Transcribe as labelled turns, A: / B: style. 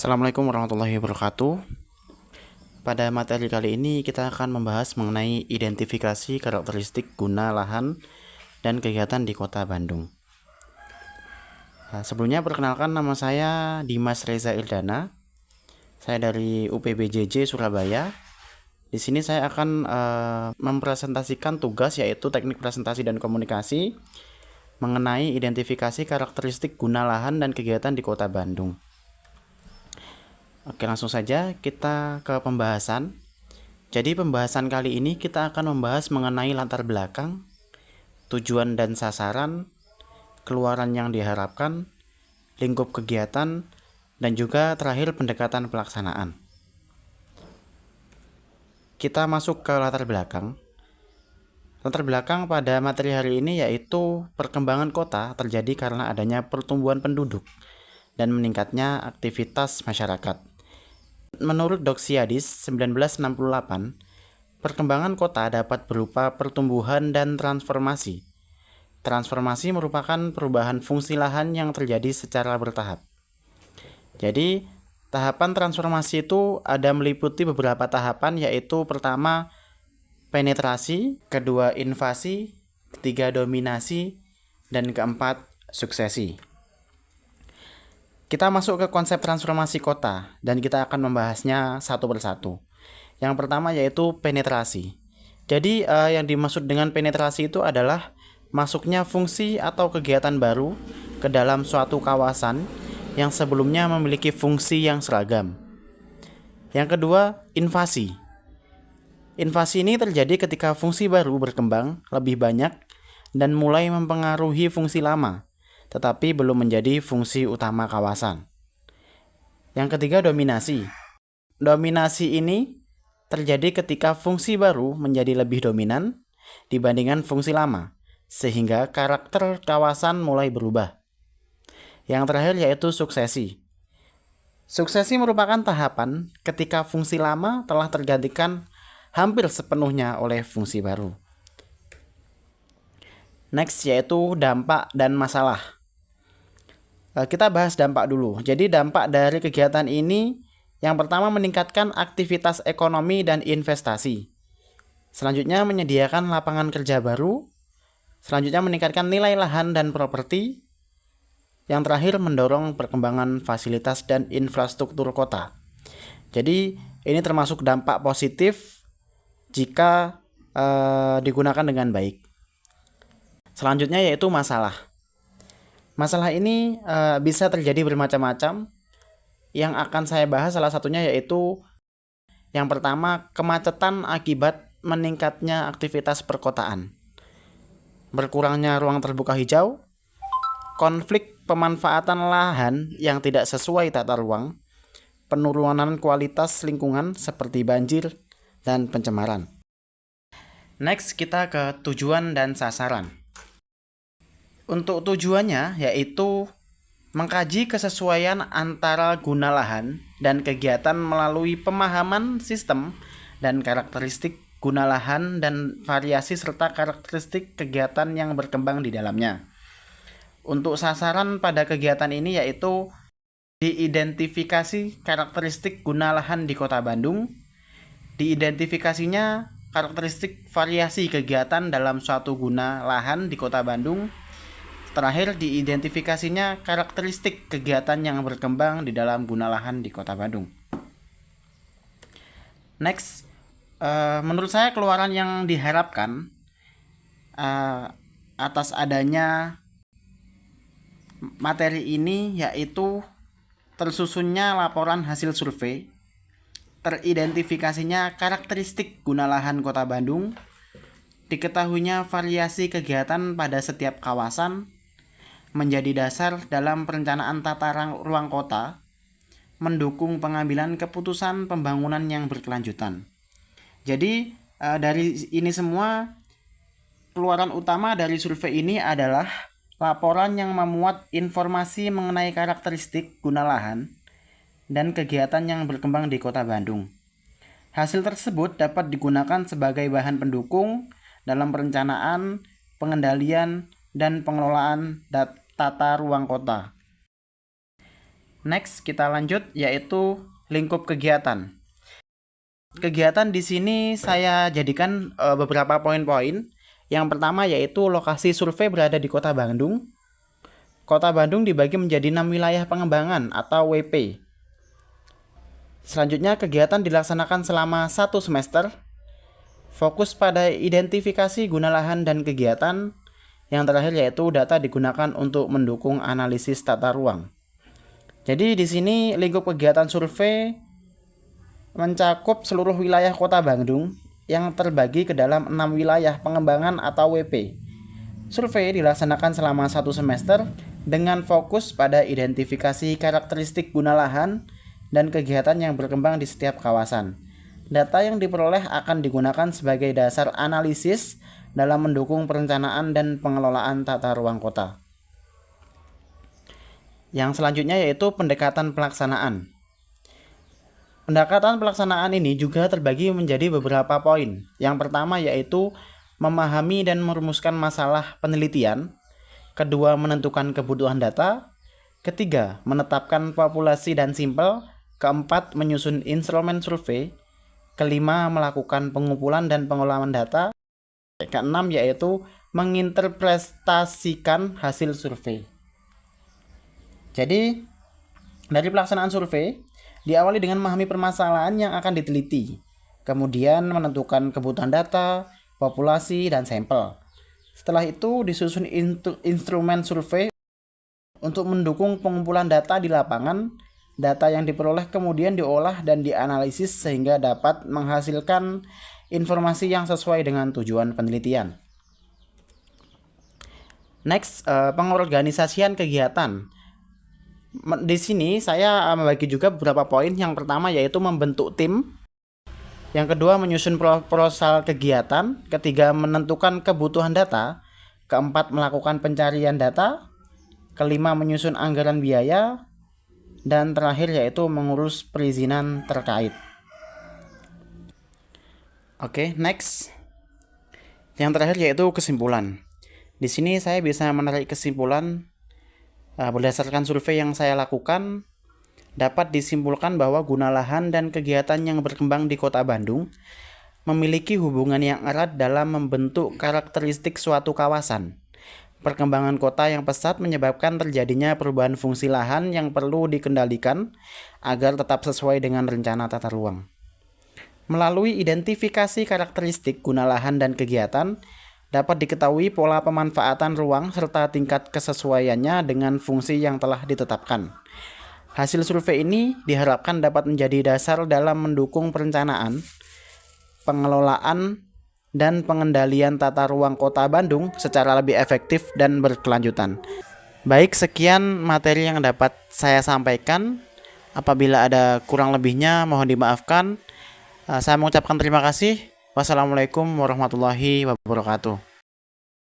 A: Assalamualaikum warahmatullahi wabarakatuh. Pada materi kali ini kita akan membahas mengenai identifikasi karakteristik guna lahan dan kegiatan di Kota Bandung. Sebelumnya perkenalkan, nama saya Dimas Reza Ildana. Saya dari UPBJJ Surabaya. Di sini saya akan mempresentasikan tugas, yaitu teknik presentasi dan komunikasi mengenai identifikasi karakteristik guna lahan dan kegiatan di Kota Bandung. Oke, langsung saja kita ke pembahasan. Jadi pembahasan kali ini kita akan membahas mengenai latar belakang, tujuan dan sasaran, keluaran yang diharapkan, lingkup kegiatan, dan juga terakhir pendekatan pelaksanaan. Kita masuk ke latar belakang. Latar belakang pada materi hari ini yaitu perkembangan kota terjadi karena adanya pertumbuhan penduduk dan meningkatnya aktivitas masyarakat. Menurut Doxiadis 1968, perkembangan kota dapat berupa pertumbuhan dan transformasi. Transformasi merupakan perubahan fungsi lahan yang terjadi secara bertahap. Jadi, tahapan transformasi itu ada meliputi beberapa tahapan, yaitu pertama penetrasi, kedua invasi, ketiga dominasi, dan keempat suksesi. Kita masuk ke konsep transformasi kota dan kita akan membahasnya satu persatu. Yang pertama yaitu penetrasi. Jadi yang dimaksud dengan penetrasi itu adalah masuknya fungsi atau kegiatan baru ke dalam suatu kawasan yang sebelumnya memiliki fungsi yang seragam. Yang kedua, invasi. Invasi ini terjadi ketika fungsi baru berkembang lebih banyak dan mulai mempengaruhi fungsi lama, tetapi belum menjadi fungsi utama kawasan. Yang ketiga, dominasi. Dominasi ini terjadi ketika fungsi baru menjadi lebih dominan dibandingkan fungsi lama, sehingga karakter kawasan mulai berubah. Yang terakhir yaitu suksesi. Suksesi merupakan tahapan ketika fungsi lama telah tergantikan hampir sepenuhnya oleh fungsi baru. Next yaitu dampak dan masalah. Kita bahas dampak dulu. Jadi dampak dari kegiatan ini yang pertama meningkatkan aktivitas ekonomi dan investasi. Selanjutnya menyediakan lapangan kerja baru. Selanjutnya meningkatkan nilai lahan dan properti. Yang terakhir mendorong perkembangan fasilitas dan infrastruktur kota. Jadi ini termasuk dampak positif jika digunakan dengan baik. Selanjutnya yaitu masalah. Masalah ini bisa terjadi bermacam-macam. Yang akan saya bahas salah satunya yaitu yang pertama, kemacetan akibat meningkatnya aktivitas perkotaan, berkurangnya ruang terbuka hijau, konflik pemanfaatan lahan yang tidak sesuai tata ruang, penurunan kualitas lingkungan seperti banjir dan pencemaran. Next kita ke tujuan dan sasaran. Untuk tujuannya yaitu mengkaji kesesuaian antara guna lahan dan kegiatan melalui pemahaman sistem dan karakteristik guna lahan dan variasi serta karakteristik kegiatan yang berkembang di dalamnya. Untuk sasaran pada kegiatan ini yaitu diidentifikasi karakteristik guna lahan di Kota Bandung, diidentifikasinya karakteristik variasi kegiatan dalam suatu guna lahan di Kota Bandung. Terakhir, diidentifikasinya karakteristik kegiatan yang berkembang di dalam guna lahan di Kota Bandung. Next, menurut saya keluaran yang diharapkan atas adanya materi ini yaitu tersusunnya laporan hasil survei, teridentifikasinya karakteristik guna lahan Kota Bandung, diketahuinya variasi kegiatan pada setiap kawasan, menjadi dasar dalam perencanaan tata ruang kota, mendukung pengambilan keputusan pembangunan yang berkelanjutan. Jadi dari ini semua, keluaran utama dari survei ini adalah laporan yang memuat informasi mengenai karakteristik guna lahan dan kegiatan yang berkembang di Kota Bandung. Hasil tersebut dapat digunakan sebagai bahan pendukung dalam perencanaan, pengendalian, dan pengelolaan tata ruang kota. Next, kita lanjut yaitu lingkup kegiatan. Kegiatan di sini saya jadikan beberapa poin-poin. Yang pertama yaitu lokasi survei berada di Kota Bandung. Kota Bandung dibagi menjadi 6 wilayah pengembangan atau WP. Selanjutnya, kegiatan dilaksanakan selama 1 semester. Fokus pada identifikasi guna lahan dan kegiatan. Yang terakhir yaitu data digunakan untuk mendukung analisis tata ruang. Jadi di sini lingkup kegiatan survei mencakup seluruh wilayah Kota Bandung yang terbagi ke dalam 6 wilayah pengembangan atau WP. Survei dilaksanakan selama 1 semester dengan fokus pada identifikasi karakteristik guna lahan dan kegiatan yang berkembang di setiap kawasan. Data yang diperoleh akan digunakan sebagai dasar analisis dalam mendukung perencanaan dan pengelolaan tata ruang kota. Yang selanjutnya yaitu pendekatan pelaksanaan. Pendekatan pelaksanaan ini juga terbagi menjadi beberapa poin. Yang pertama yaitu memahami dan merumuskan masalah penelitian. Kedua, menentukan kebutuhan data. Ketiga, menetapkan populasi dan sampel. Keempat, menyusun instrumen survei. Kelima, melakukan pengumpulan dan pengolahan data. Keenam, yaitu menginterpretasikan hasil survei. Jadi, dari pelaksanaan survei, diawali dengan memahami permasalahan yang akan diteliti. Kemudian menentukan kebutuhan data, populasi, dan sampel. Setelah itu, disusun instrumen survei untuk mendukung pengumpulan data di lapangan. Data yang diperoleh kemudian diolah dan dianalisis sehingga dapat menghasilkan informasi yang sesuai dengan tujuan penelitian. Next, pengorganisasian kegiatan. Di sini saya membagi juga beberapa poin. Yang pertama yaitu membentuk tim. Yang kedua menyusun proposal kegiatan. Ketiga menentukan kebutuhan data. Keempat melakukan pencarian data. Kelima menyusun anggaran biaya. Dan terakhir yaitu mengurus perizinan terkait. Oke, next. Yang terakhir yaitu kesimpulan. Di sini saya bisa menarik kesimpulan berdasarkan survei yang saya lakukan. Dapat disimpulkan bahwa guna lahan dan kegiatan yang berkembang di Kota Bandung memiliki hubungan yang erat dalam membentuk karakteristik suatu kawasan. Perkembangan kota yang pesat menyebabkan terjadinya perubahan fungsi lahan yang perlu dikendalikan agar tetap sesuai dengan rencana tata ruang. Melalui identifikasi karakteristik guna lahan dan kegiatan, dapat diketahui pola pemanfaatan ruang serta tingkat kesesuaiannya dengan fungsi yang telah ditetapkan. Hasil survei ini diharapkan dapat menjadi dasar dalam mendukung perencanaan, pengelolaan, dan pengendalian tata ruang Kota Bandung secara lebih efektif dan berkelanjutan. Baik, sekian materi yang dapat saya sampaikan. Apabila ada kurang lebihnya mohon dimaafkan. Saya mengucapkan terima kasih. Wassalamualaikum warahmatullahi wabarakatuh.